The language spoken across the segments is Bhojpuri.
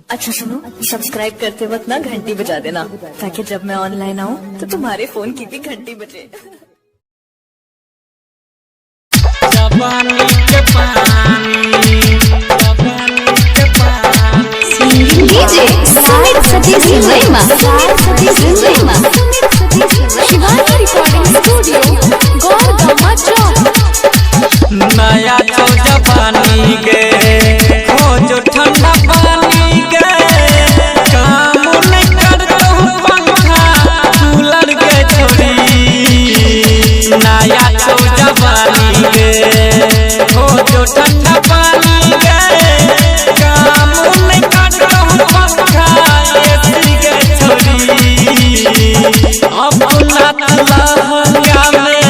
अच्छा सुनो, सब्सक्राइब करते वक्त ना घंटी बजा देना ताकि जब मैं ऑनलाइन आऊँ तो तुम्हारे फोन की भी घंटी बजे। DJ Sumit Satish रैमा, Shivani recording studio, गौरगम्मा चौक। नया तो जवानी के हो जो ठंडा पानी के काम नहीं करता हूँ पंखा कूलर के छोड़ी। नया तो जवानी के हो जो ठंडा पानी के काम नहीं करता हूँ पंखा एसी के छोड़ी। अपना लहंगा में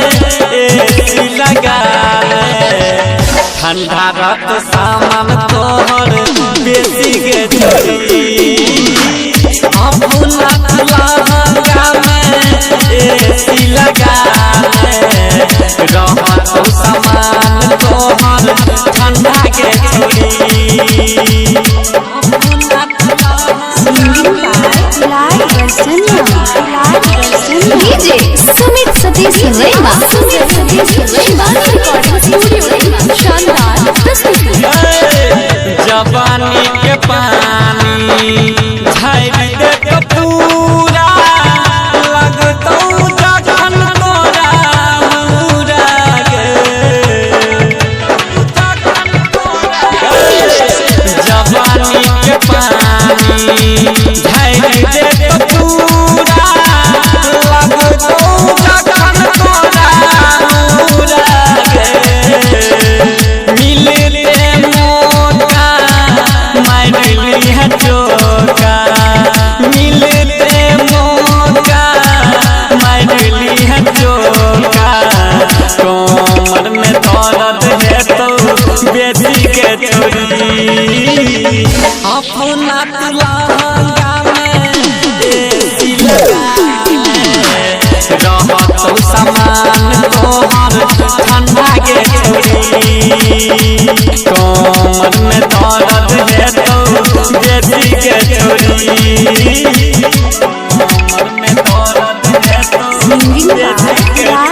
एसी लगा ठंडा रात सामान तोहर बेसी के छोड़ी। अपना लहंगा में एसी लगा रहत सामान तोहर ठंडा के छोड़ी। DJ Sumit Satish रैमा, Shivani recording studio, शानदार प्रस्तुति। जवानी के पानी झाड़ी दे कपूरा लगतौ जखन तोरा मुरा गे। जवानी के पानी झाड़ी दे कपूरा लगतौ जखन तोरा मुरा गे। मिलते मौका मारली है चौका, मिलते मौका मारली है चौका। कमर में दर्द है तो बेसी के छोड़ी। अपना लहंगा में एसी लगा रहत सामान तोहर ठंडा के छोड़ी। कमर में दर्द है तो बेसी के छोड़ी। कमर में दर्द है तो बेसी के छोड़ी।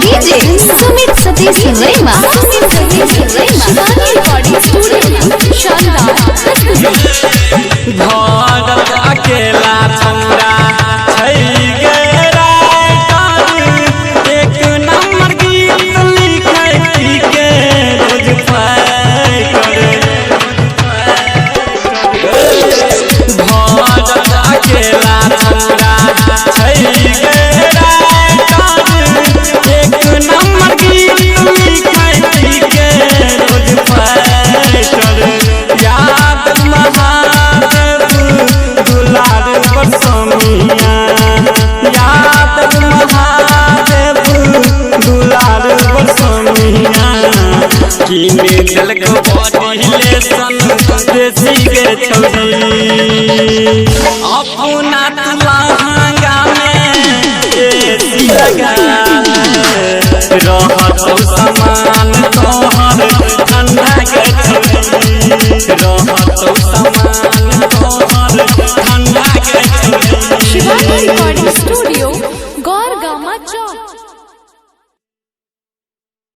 DJ Sumit Satish रैमा, Shivani recording studio, शानदार प्रस्तुति। भारत अकेला छौड़ा छै गे राइटर, एक नंबर गीत लिखै के रोज पाइ करे। भारत अकेला छौड़ा छै गे राइटर, एक नंबर गीत लिखै के रोज पाइ करे। याद महादेव दुलार बरसमिया, याद महादेव दुलार बरसमिया। किने दिलको बॉडी सन देसी के छोड़ी। अपना लहंगा में एसी लगा रहत सामान